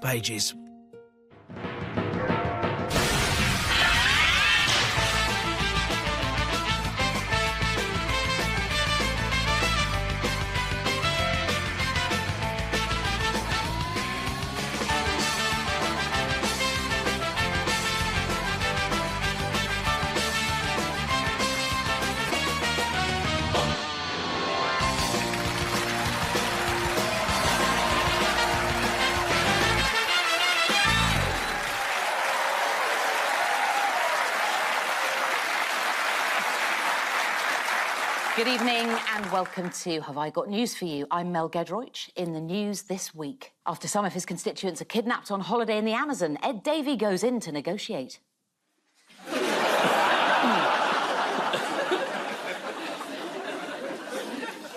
pages. Good evening and welcome to Have I Got News For You? I'm Mel Giedroyc. In the news this week, after some of his constituents are kidnapped on holiday in the Amazon, Ed Davey goes in to negotiate.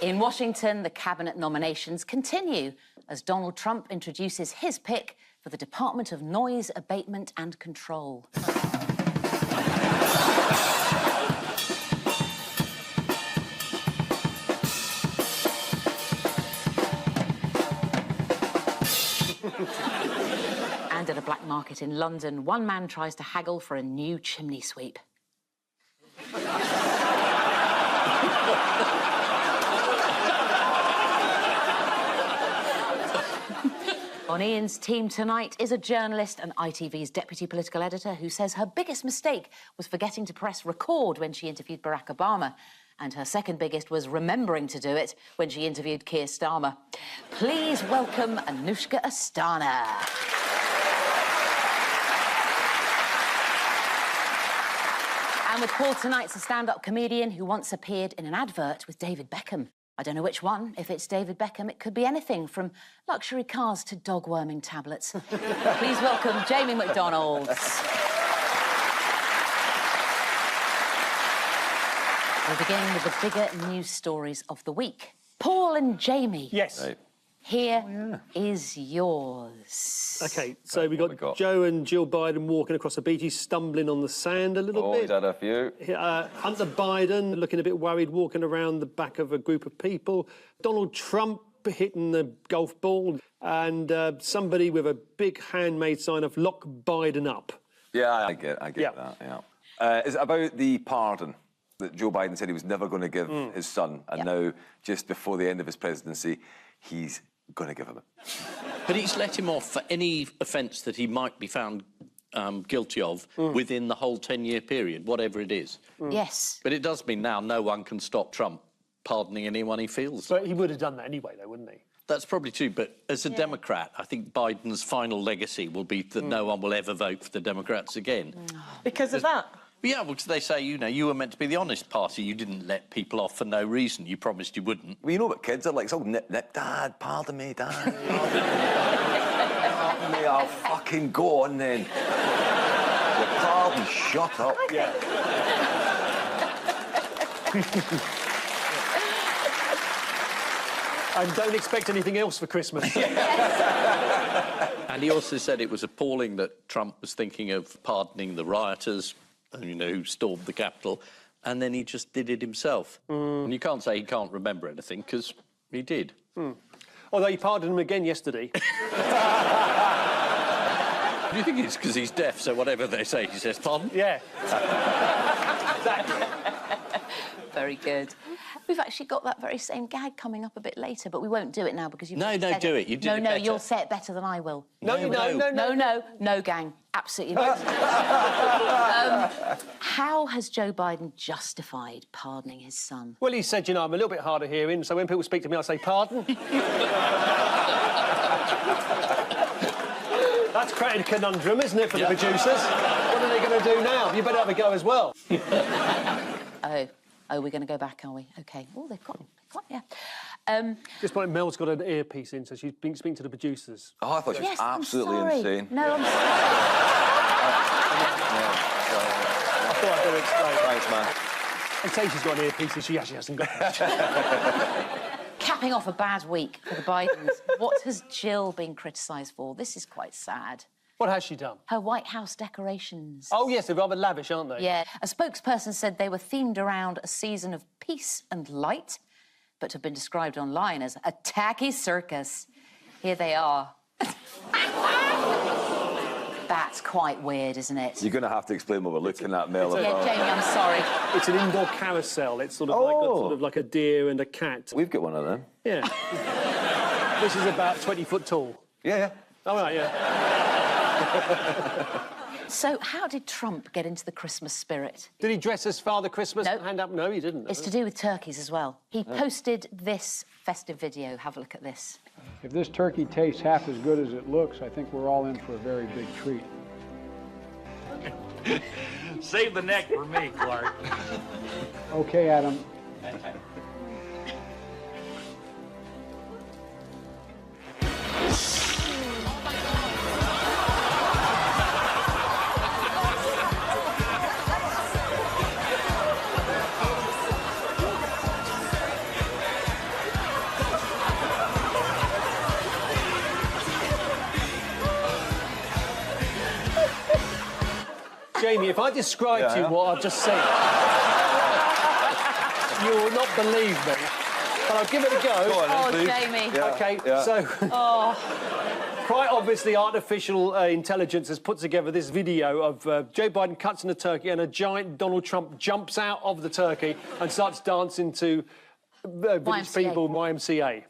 In Washington, the cabinet nominations continue as Donald Trump introduces his pick for the Department of Noise Abatement and Control. And at a black market in London, one man tries to haggle for a new chimney sweep. On Ian's team tonight is a journalist and ITV's deputy political editor who says her biggest mistake was forgetting to press record when she interviewed Barack Obama. And her second biggest was remembering to do it when she interviewed Keir Starmer. Please welcome Anushka Asthana. And with Paul tonight's a stand-up comedian who once appeared in an advert with David Beckham. I don't know which one. If it's David Beckham, it could be anything from luxury cars to dog-worming tablets. Please welcome Jamie MacDonald. We'll begin with the bigger news stories of the week. Paul and Jamie. Yes. Right. Here is yours. OK, so we've got Joe and Jill Biden walking across the beach. He's stumbling on the sand a little bit. He's had a few. Hunter Biden looking a bit worried, walking around the back of a group of people. Donald Trump hitting the golf ball. And somebody with a big handmade sign of "Lock Biden Up." Yeah, I get that, yeah. Is it about the pardon that Joe Biden said he was never going to give his son, and now, just before the end of his presidency, he's going to give him it? But he's let him off for any offence that he might be found guilty of within the whole 10-year period, whatever it is. Yes. But it does mean now no one can stop Trump pardoning anyone he feels. But he would have done that anyway, though, wouldn't he? That's probably true, but as a Democrat, I think Biden's final legacy will be that no one will ever vote for the Democrats again. Because of that? Yeah, because they say, you know, you were meant to be the honest party. You didn't let people off for no reason. You promised you wouldn't. Well, you know what kids are like? It's all nip, nip. Dad, pardon me, Dad. Pardon me, I'll fucking go on then. Your pardon, shut up. Yeah. And don't expect anything else for Christmas. And he also said it was appalling that Trump was thinking of pardoning the rioters, you know, who stormed the Capitol, and then he just did it himself. And you can't say he can't remember anything, because he did. Although he pardoned him again yesterday. Do you think it's because he's deaf, so whatever they say, he says, pardon? Yeah. Very good. We've actually got that very same gag coming up a bit later, but we won't do it now because you've No, do it. You did it better. You'll say it better than I will. No, gang. Absolutely not. How has Joe Biden justified pardoning his son? Well, he said, you know, I'm a little bit hard of hearing, so when people speak to me, I say, pardon. That's created a conundrum, isn't it, for the producers? What are they going to do now? You better have a go as well. Oh, we're going to go back, are we? OK. Oh, they've got yeah. This point, Mel's got an earpiece in, so she's been speaking to the producers. Oh, I thought she was Yes, absolutely I'm sorry. insane. No, I'm sorry. I thought I'd better explain. Thanks, man. And say she's got an earpiece and she actually hasn't got it. Capping off a bad week for the Bidens, what has Jill been criticised for? This is quite sad. What has she done? Her White House decorations. Oh, yes, they're rather lavish, aren't they? Yeah. A spokesperson said they were themed around a season of peace and light, but have been described online as a tacky circus. Here they are. That's quite weird, isn't it? You're going to have to explain what we're looking at, Mel. Yeah, Jamie, I'm sorry. It's an indoor carousel. It's sort of like a deer and a cat. We've got one of them. Yeah. This is about 20 foot tall. Yeah. Oh, right, yeah. So, how did Trump get into the Christmas spirit? Did he dress as Father Christmas? No. Hand up? No, he didn't. It's to do with turkeys as well. He posted this festive video. Have a look at this. If this turkey tastes half as good as it looks, I think we're all in for a very big treat. Save the neck for me, Clark. Okay, Adam. Jamie, if I describe to you what I've just said, you will not believe me. But I'll give it a go. Go on, then, please. Jamie. Yeah, OK, yeah. so... Quite obviously, artificial intelligence has put together this video of Joe Biden cuts in a turkey and a giant Donald Trump jumps out of the turkey and starts dancing to Village YMCA. People, YMCA.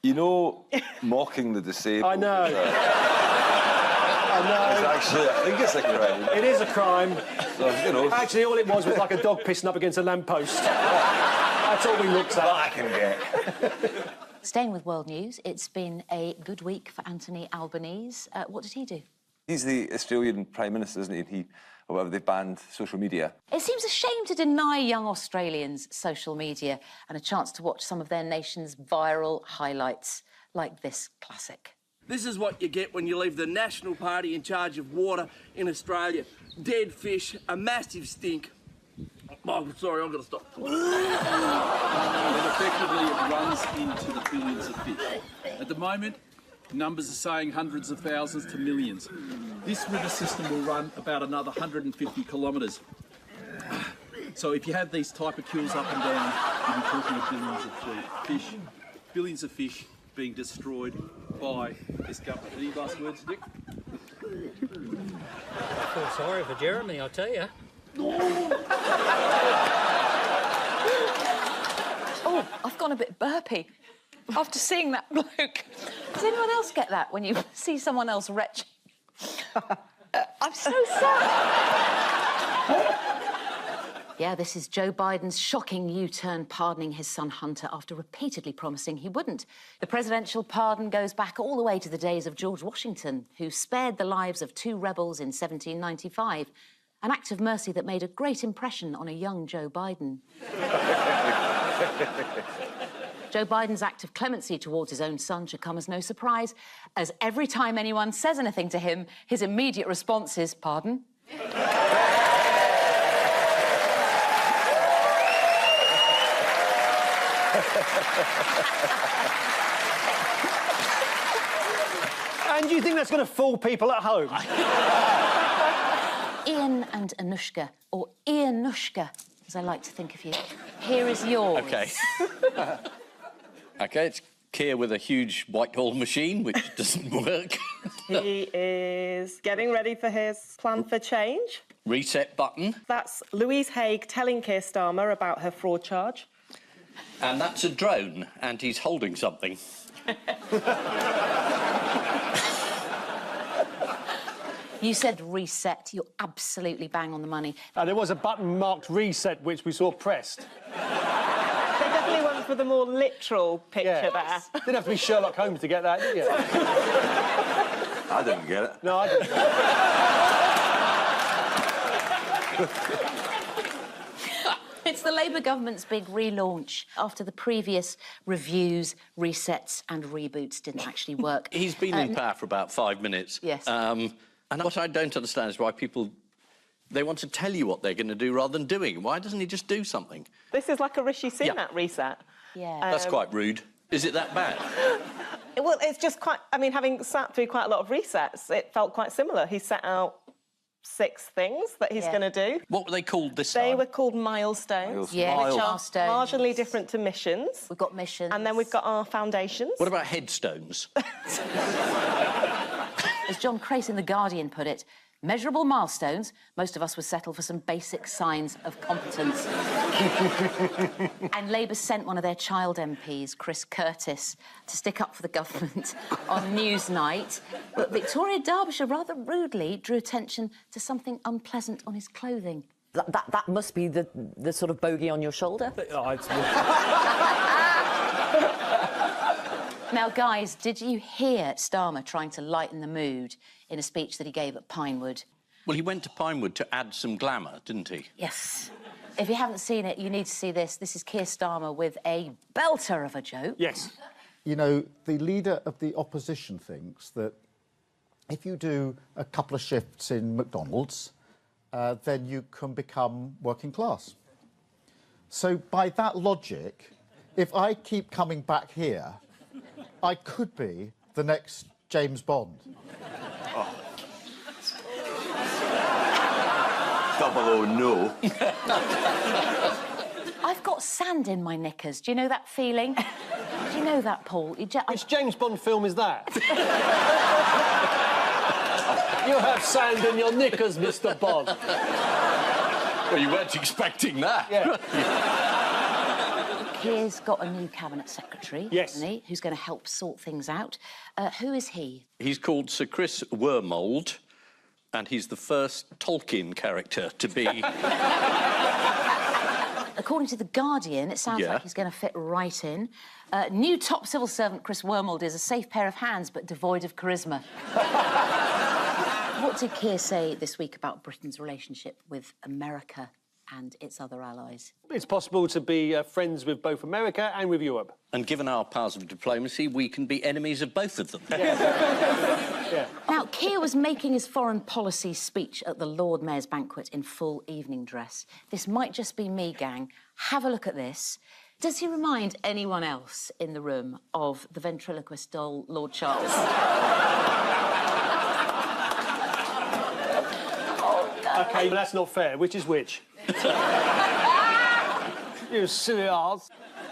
You know, mocking the disabled. I know. I know. It's actually, I think it's a crime. It is a crime. So, you know. Actually, all it was like a dog pissing up against a lamppost. That's all we looked at. I can get. Staying with world news, it's been a good week for Anthony Albanese. What did he do? He's the Australian Prime Minister, isn't he? And he, or whatever, they banned social media. It seems a shame to deny young Australians social media and a chance to watch some of their nation's viral highlights, like this classic. This is what you get when you leave the National Party in charge of water in Australia. Dead fish, a massive stink. Oh, sorry, I've got to stop. And effectively it runs into the billions of fish. At the moment, numbers are saying hundreds of thousands to millions. This river system will run about another 150 kilometres. So if you have these type of quills up and down, you'll be talking of billions of fish being destroyed by this government. Any last words, Dick? I feel sorry for Jeremy, I'll tell you. Oh, I've gone a bit burpy after seeing that bloke. Does anyone else get that when you see someone else retch? I'm so sorry. Yeah, this is Joe Biden's shocking U-turn pardoning his son Hunter after repeatedly promising he wouldn't. The presidential pardon goes back all the way to the days of George Washington, who spared the lives of 2 rebels in 1795, an act of mercy that made a great impression on a young Joe Biden. Joe Biden's act of clemency towards his own son should come as no surprise, as every time anyone says anything to him, his immediate response is, pardon? And do you think that's going to fool people at home? Ian and Anushka, or Ianushka, as I like to think of you. Here is yours. OK. OK, it's Keir with a huge Whitehall machine, which doesn't work. He is getting ready for his plan for change. Reset button. That's Louise Haigh telling Keir Starmer about her fraud charge. And that's a drone, and he's holding something. You said reset. You're absolutely bang on the money. There was a button marked reset, which we saw pressed. They definitely went for the more literal picture there. Didn't have to be Sherlock Holmes to get that, did you? I didn't get it. No, I didn't. It's the Labour government's big relaunch after the previous reviews, resets and reboots didn't actually work. He's been in power for about 5 minutes. Yes. And what I don't understand is why people, they want to tell you what they're going to do rather than doing. Why doesn't he just do something? This is like a Rishi Sunak reset. Yeah. That's quite rude. Is it that bad? Well, it's just quite... I mean, having sat through quite a lot of resets, it felt quite similar. He set out 6 things that he's going to do. What were they called this They time? were called milestones. Yeah, which are milestones. marginally different to missions. We've got missions. And then we've got our foundations. What about headstones? As John Crace in The Guardian put it, measurable milestones, most of us would settle for some basic signs of competence. And Labour sent one of their child MPs, Chris Curtis, to stick up for the government on Newsnight. But Victoria Derbyshire rather rudely drew attention to something unpleasant on his clothing. That must be the sort of bogey on your shoulder. Now, guys, did you hear Starmer trying to lighten the mood in a speech that he gave at Pinewood? Well, he went to Pinewood to add some glamour, didn't he? Yes. If you haven't seen it, you need to see this. This is Keir Starmer with a belter of a joke. Yes. You know, the leader of the opposition thinks that if you do a couple of shifts in McDonald's, then you can become working class. So by that logic, if I keep coming back here, I could be the next James Bond. Oh. 00 no. I've got sand in my knickers. Do you know that feeling? Do you know that, Paul? Which James Bond film is that? You have sand in your knickers, Mr. Bond. Well, you weren't expecting that. Yeah. Keir's got a new cabinet secretary, hasn't he, who's going to help sort things out. Who is he? He's called Sir Chris Wormold, and he's the first Tolkien character to be... According to The Guardian, it sounds like he's going to fit right in. New top civil servant Chris Wormold is a safe pair of hands, but devoid of charisma. What did Keir say this week about Britain's relationship with America and its other allies? It's possible to be friends with both America and with Europe. And given our powers of diplomacy, we can be enemies of both of them. Yeah. Now, Keir was making his foreign policy speech at the Lord Mayor's banquet in full evening dress. This might just be me, gang. Have a look at this. Does he remind anyone else in the room of the ventriloquist doll, Lord Charles? OK, that's not fair. Which is which? You silly arse.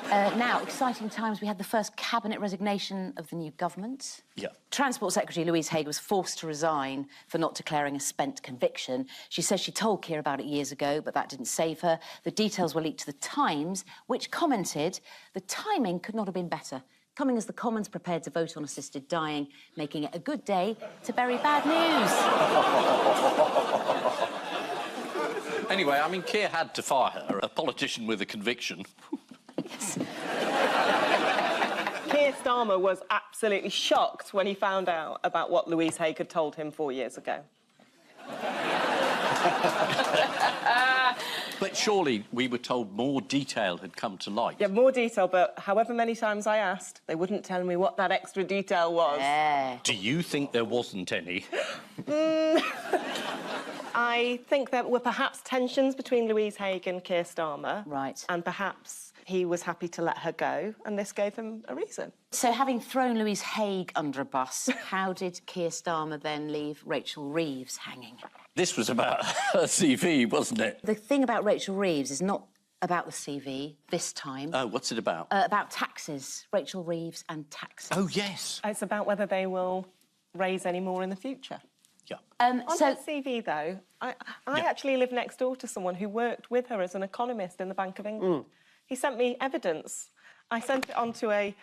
Now, exciting times. We had the first cabinet resignation of the new government. Yeah. Transport Secretary Louise Haigh was forced to resign for not declaring a spent conviction. She says she told Keir about it years ago, but that didn't save her. The details were leaked to The Times, which commented the timing could not have been better, coming as the Commons prepared to vote on assisted dying, making it a good day to bury bad news. Anyway, I mean, Keir had to fire her, a politician with a conviction. Yes. Keir Starmer was absolutely shocked when he found out about what Louise Haigh had told him 4 years ago. But surely we were told more detail had come to light. Yeah, more detail, but however many times I asked, they wouldn't tell me what that extra detail was. Yeah. Do you think there wasn't any? I think there were perhaps tensions between Louise Haigh and Keir Starmer. Right. And perhaps he was happy to let her go, and this gave him a reason. So, having thrown Louise Haigh under a bus, how did Keir Starmer then leave Rachel Reeves hanging? This was about her CV, wasn't it? The thing about Rachel Reeves is not about the CV this time. Oh, what's it about? About taxes. Rachel Reeves and taxes. Oh, yes. It's about whether they will raise any more in the future. Yeah. On her CV, though, I actually live next door to someone who worked with her as an economist in the Bank of England. He sent me evidence. I sent it on to a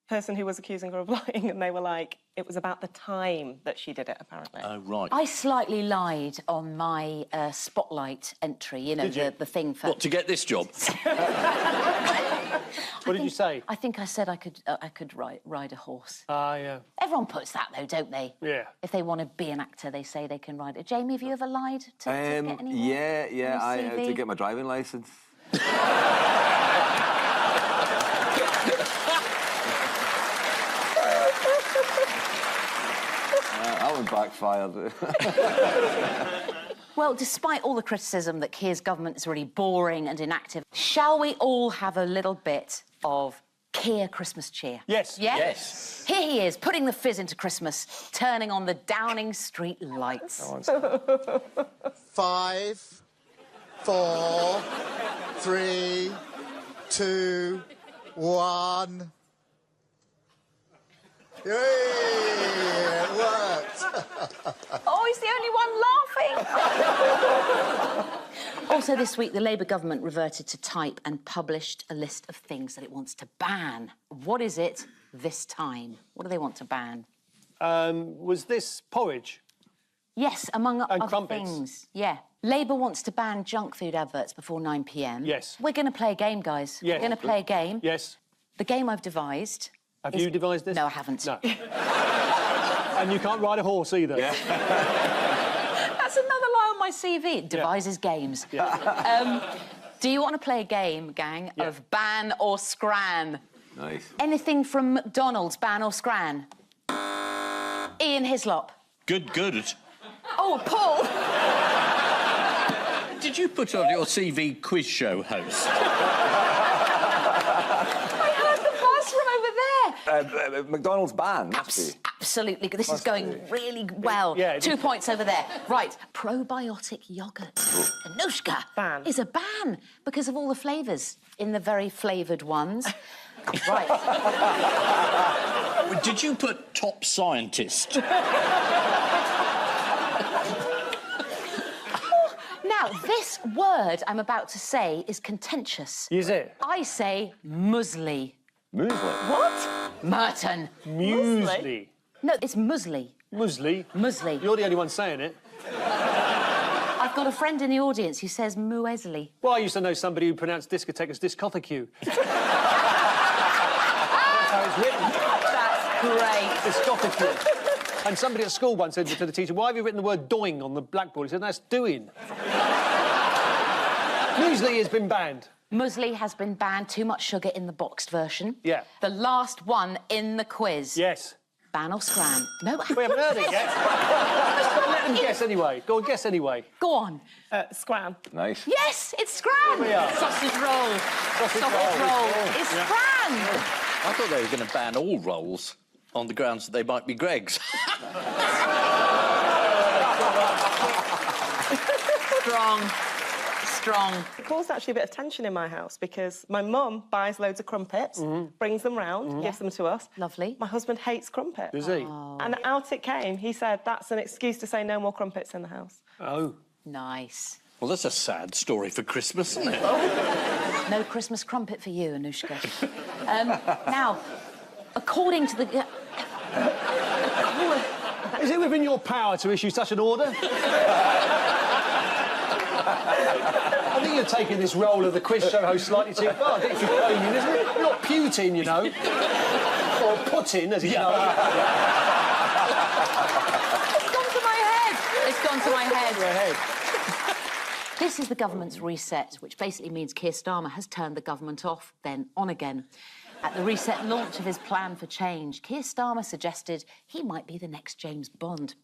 person who was accusing her of lying, and they were like, it was about the time that she did it, apparently. Oh, right. I slightly lied on my Spotlight entry, you know, the thing for... What, to get this job? What did you say? I think I said I could ride a horse. Ah, yeah. Everyone puts that, though, don't they? Yeah. If they want to be an actor, they say they can ride it. Jamie, have you ever lied to get any more? Yeah, I had to get my driving licence. That one backfired. Well, despite all the criticism that Keir's government is really boring and inactive, shall we all have a little bit of Keir Christmas cheer? Yes. Yeah? Yes. Here he is, putting the fizz into Christmas, turning on the Downing Street lights. 5, 4, 3, 2, 1. Yay! It worked. Oh, he's the only one laughing. Also this week, the Labour government reverted to type and published a list of things that it wants to ban. What is it this time? What do they want to ban? Was this porridge? Yes, among other crumpets. things. Yeah. Labour wants to ban junk food adverts before 9 p.m. Yes. We're going to play a game, guys. Yes. We're going to play a game. Yes. The game I've devised... Have you devised this? No, I haven't. No. And you can't ride a horse either. That's another lie on my CV. It devises games. Yeah. Do you want to play a game, gang, of ban or scran? Nice. Anything from McDonald's, ban or scran? Ian Hislop. Good. Oh, Paul! Did you put on your CV quiz show host? I heard the buzz from over there. McDonald's ban, must be. Absolutely. This is going really well. Yeah, 2 points over there. Right, probiotic yoghurt. Anushka Ban. is a ban because of all the flavours in the very flavoured ones. Right. Did you put top scientist? Now, this word I'm about to say is contentious. Is it? I say muesli. Muesli. What? Merton. Muesli. No, it's muesli. Muesli. Muesli. You're the only one saying it. I've got a friend in the audience who says muesli. Well, I used to know somebody who pronounced discotheque as discotheque. That's how it's written. That's great. Discotheque. And somebody at school once said to the teacher, why have you written the word doing on the blackboard? He said, that's doing. Muesli has been banned. Muesli has been banned. Too much sugar in the boxed version. Yeah. The last one in the quiz. Yes. Ban or scran? No, We haven't heard it yet. Let them guess anyway. Go on, guess anyway. Go on. Scran. Nice. Yes, it's scran. we are. Sausage roll. Sausage roll. roll. It's scran. I thought they were going to ban all rolls on the grounds that they might be Greg's. Strong. It caused actually a bit of tension in my house because my mum buys loads of crumpets, brings them round, gives them to us. Lovely. My husband hates crumpets. Does he? And out it came. He said that's an excuse to say no more crumpets in the house. Oh. Nice. Well, that's a sad story for Christmas, isn't it? No Christmas crumpet for you, Anushka. Now, according to the... Is it within your power to issue such an order? I think you're taking this role of the quiz show host slightly too far. I think it's draconian, isn't it? You're not Putin, you know. Or Putin, as you know. It's gone to my head. It's gone to my head. Your head. This is the government's reset, which basically means Keir Starmer has turned the government off, then on again. At the reset launch of his plan for change, Keir Starmer suggested he might be the next James Bond.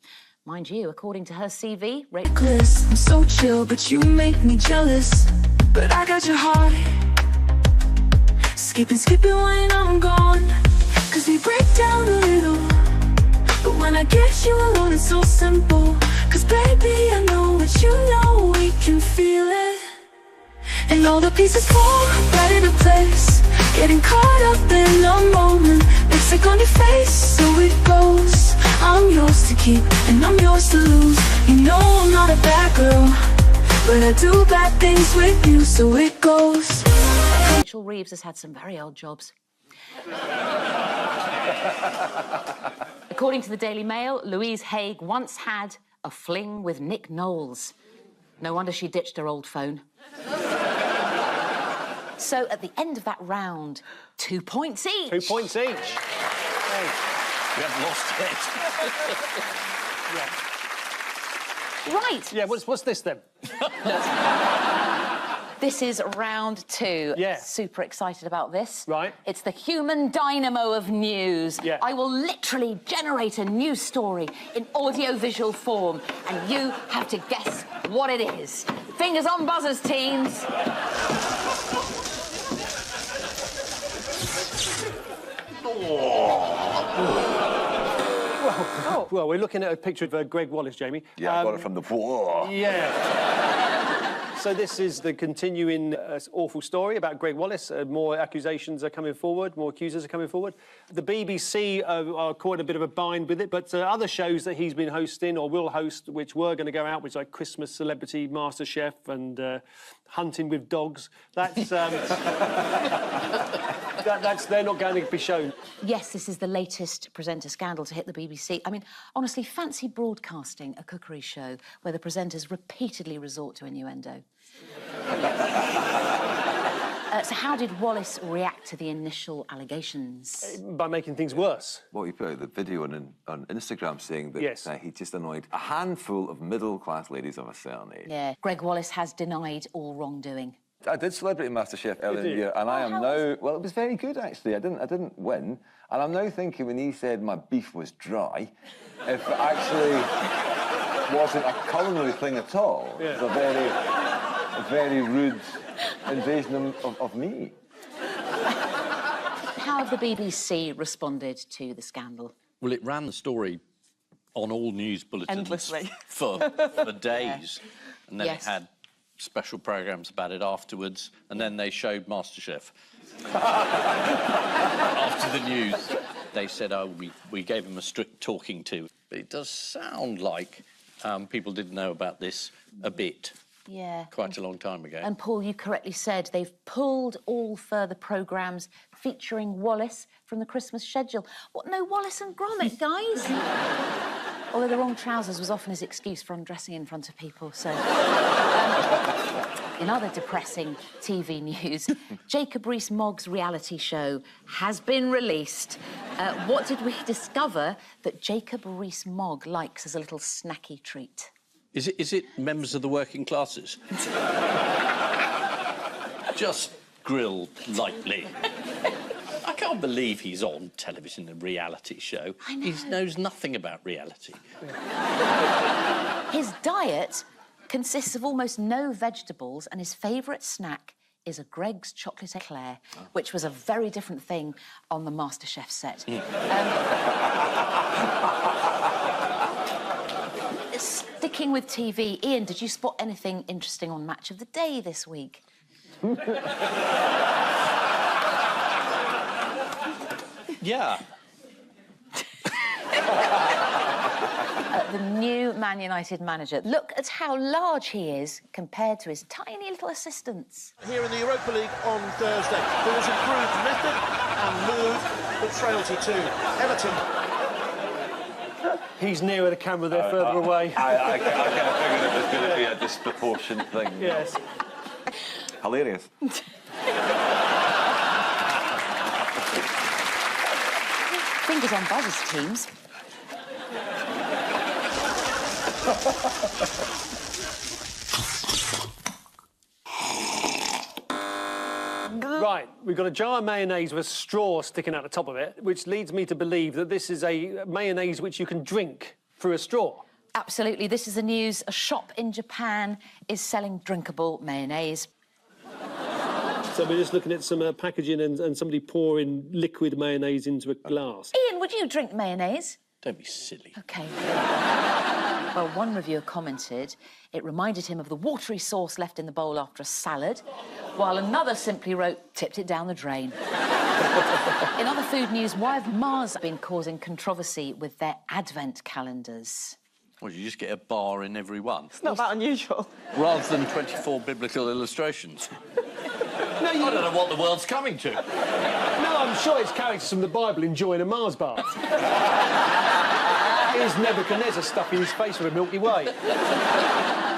Mind you, according to her CV, I'm so chill, but you make me jealous. But I got your heart. Skipping when I'm gone. Cause we break down a little. But when I get you alone, it's so simple. Cause baby, I know what you know, we can feel it. And all the pieces fall right into place. Getting caught up in a moment. Lipstick on your face, so it goes. I'm yours to keep, and I'm yours to lose. You know I'm not a bad girl, but I do bad things with you, so it goes. Rachel Reeves has had some very odd jobs. According to the Daily Mail, Louise Haigh once had a fling with Nick Knowles. No wonder she ditched her old phone. So at the end of that round, 2 points each. 2 points each. Hey. We haven't lost it. Right. Yeah, what's this then? This is round 2. Yeah. Super excited about this. Right. It's the human dynamo of news. Yeah. I will literally generate a news story in audio-visual form, and you have to guess what it is. Fingers on buzzers, teens. Well, we're looking at a picture of Greg Wallace, Jamie. Yeah, I got it from the... Whoa. Yeah. So this is the continuing awful story about Greg Wallace. More accusations are coming forward, more accusers are coming forward. The BBC are caught in a bit of a bind with it, but other shows that he's been hosting or will host, which were going to go out, which like Christmas Celebrity, MasterChef and Hunting with Dogs, that's they're not going to be shown. Yes, this is the latest presenter scandal to hit the BBC. I mean, honestly, fancy broadcasting a cookery show where the presenters repeatedly resort to innuendo. So how did Wallace react to the initial allegations? By making things worse. Well, he put out the video on Instagram saying that yes. He just annoyed a handful of middle-class ladies of a certain age. Yeah, Greg Wallace has denied all wrongdoing. I did Celebrity MasterChef earlier in the year, and I am now... Well, it was very good, actually. I didn't win. And I'm now thinking when he said my beef was dry, if it actually wasn't a culinary thing at all. Yeah. It was a very rude invasion of me. How have the BBC responded to the scandal? Well, it ran the story on all news bulletins endlessly for days. Yeah. And then yes. It had special programmes about it afterwards, and then they showed MasterChef. After the news, they said, oh, we gave him a strict talking to. But it does sound like people did know about this a bit. Yeah. Quite a long time ago. And Paul, you correctly said they've pulled all further programmes featuring Wallace from the Christmas schedule. What, no Wallace and Gromit, guys? Although the wrong trousers was often his excuse for undressing in front of people, so... in other depressing TV news, Jacob Rees-Mogg's reality show has been released. What did we discover that Jacob Rees-Mogg likes as a little snacky treat? Is it members of the working classes? Just grilled lightly. I can't believe he's on television, a reality show. I know. He knows nothing about reality. His diet consists of almost no vegetables, and his favourite snack is a Greg's chocolate eclair, which was a very different thing on the MasterChef set. Sticking with TV, Ian, did you spot anything interesting on Match of the Day this week? Yeah. The new Man United manager. Look at how large he is compared to his tiny little assistants. Here in the Europa League on Thursday, there was improved method and move, but frailty too. Everton. He's nearer the camera, they're further away. I kind of figured it was going to be a disproportion thing. Yes. Hilarious. Fingers on buzzers, teams. Right, we've got a jar of mayonnaise with a straw sticking out the top of it, which leads me to believe that this is a mayonnaise which you can drink through a straw. Absolutely. This is the news. A shop in Japan is selling drinkable mayonnaise. So we're just looking at some packaging and somebody pouring liquid mayonnaise into a glass. Ian, would you drink mayonnaise? Don't be silly. OK. Well, one reviewer commented it reminded him of the watery sauce left in the bowl after a salad, while another simply wrote, tipped it down the drain. In other food news, why have Mars been causing controversy with their advent calendars? Well, you just get a bar in every one. It's not that unusual. Rather than 24 biblical illustrations. No, I don't know what the world's coming to. No, I'm sure it's characters from the Bible enjoying a Mars bar. Here's Nebuchadnezzar stuffing his face with a Milky Way.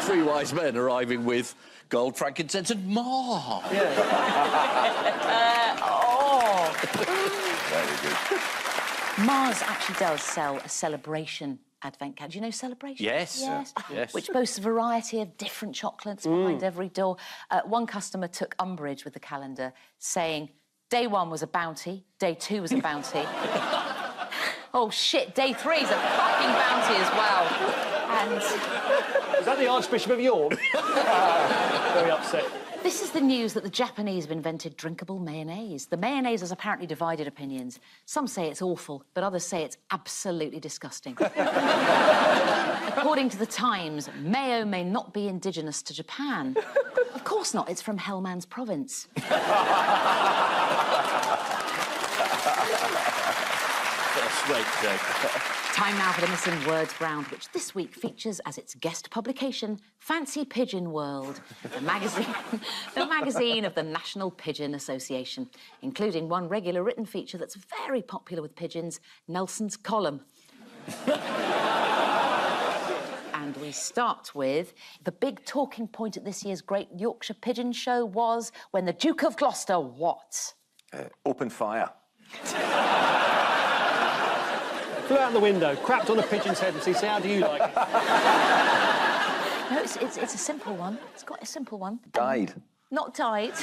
3 wise men arriving with gold, frankincense and myrrh. Yeah. Very good. Mars actually does sell a celebration advent calendar. Do you know celebration? Yes. Yes. Which boasts a variety of different chocolates behind every door. One customer took umbrage with the calendar, saying, day 1 was a bounty, day 2 was a bounty. Oh, shit, day 3 is a fucking bounty as well. And... Is that the Archbishop of York? Very upset. This is the news that the Japanese have invented drinkable mayonnaise. The mayonnaise has apparently divided opinions. Some say it's awful, but others say it's absolutely disgusting. According According to The Times, mayo may not be indigenous to Japan. Of course not, it's from Hellman's province. That's great joke. Time now for the Missing Words round, which this week features as its guest publication Fancy Pigeon World, the magazine of the National Pigeon Association, including one regular written feature that's very popular with pigeons, Nelson's Column. And we start with the big talking point at this year's Great Yorkshire Pigeon Show was when the Duke of Gloucester what? Opened fire. Flew out the window, crapped on a pigeon's head and said, how do you like it? No, it's a simple one. It's quite a simple one. Died. Not died.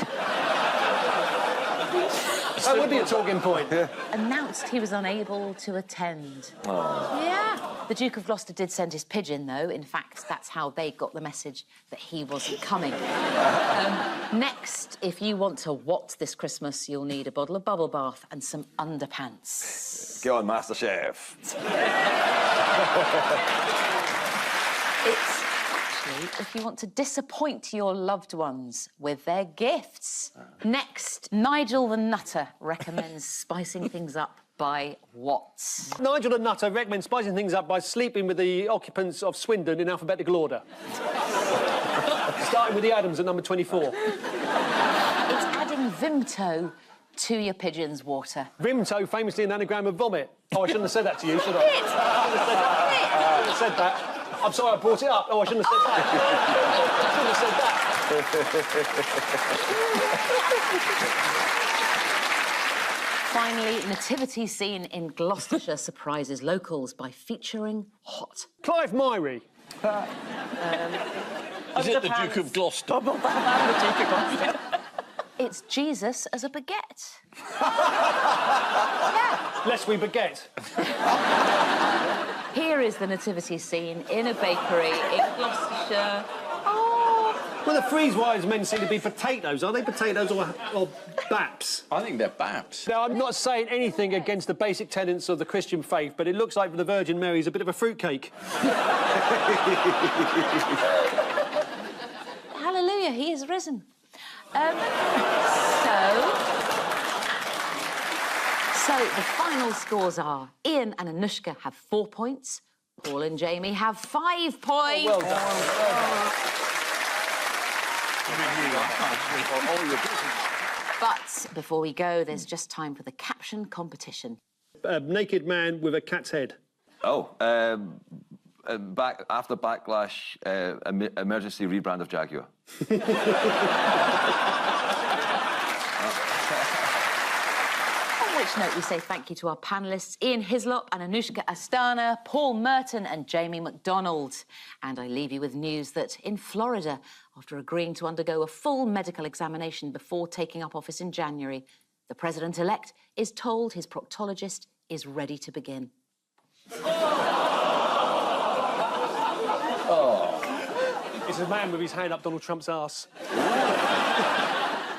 That would be a talking point. Yeah. Announced he was unable to attend. Oh. Yeah. The Duke of Gloucester did send his pigeon, though. In fact, that's how they got the message that he wasn't coming. Next, if you want to what this Christmas, you'll need a bottle of bubble bath and some underpants. Go on, Master Chef. It's actually if you want to disappoint your loved ones with their gifts. Next, Nigel the Nutter recommends spicing things up by what? Nigel the Nutter recommends spicing things up by sleeping with the occupants of Swindon in alphabetical order. Starting with the Adams at number 24. It's adding Vimto to your pigeon's water. Vimto, famously an anagram of vomit. Oh, I shouldn't have said that to you, should I? I shouldn't have said that. I'm sorry I brought it up. Oh, I shouldn't have said that. I shouldn't have said that. Finally, nativity scene in Gloucestershire surprises locals by featuring hot. Clive Myrie. Is it the Duke of Gloucester? The Duke of Gloucester. It's Jesus as a baguette. Yeah. Lest we baguette. Here is the nativity scene in a bakery in Gloucestershire. Oh. Well, the freeze-wise men seem to be potatoes. Are they potatoes or baps? I think they're baps. Now, I'm not saying anything against the basic tenets of the Christian faith, but it looks like the Virgin Mary is a bit of a fruitcake. Hallelujah, he is risen. So the final scores are Ian and Anushka have 4 points. Paul and Jamie have 5 points. Oh, well done. But before we go, there's just time for the caption competition. A naked man with a cat's head. Oh, after backlash, emergency rebrand of Jaguar. On which note, we say thank you to our panellists, Ian Hislop and Anushka Asthana, Paul Merton and Jamie MacDonald. And I leave you with news that in Florida, after agreeing to undergo a full medical examination before taking up office in January, the president-elect is told his proctologist is ready to begin. It's a man with his hand up Donald Trump's arse.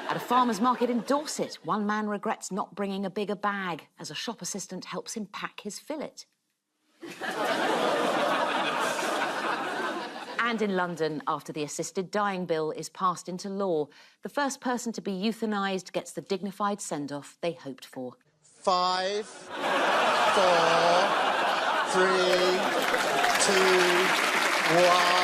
At a farmer's market in Dorset, one man regrets not bringing a bigger bag as a shop assistant helps him pack his fillet. And in London, after the assisted dying bill is passed into law, the first person to be euthanised gets the dignified send-off they hoped for. 5, 4, 3, 2, 1...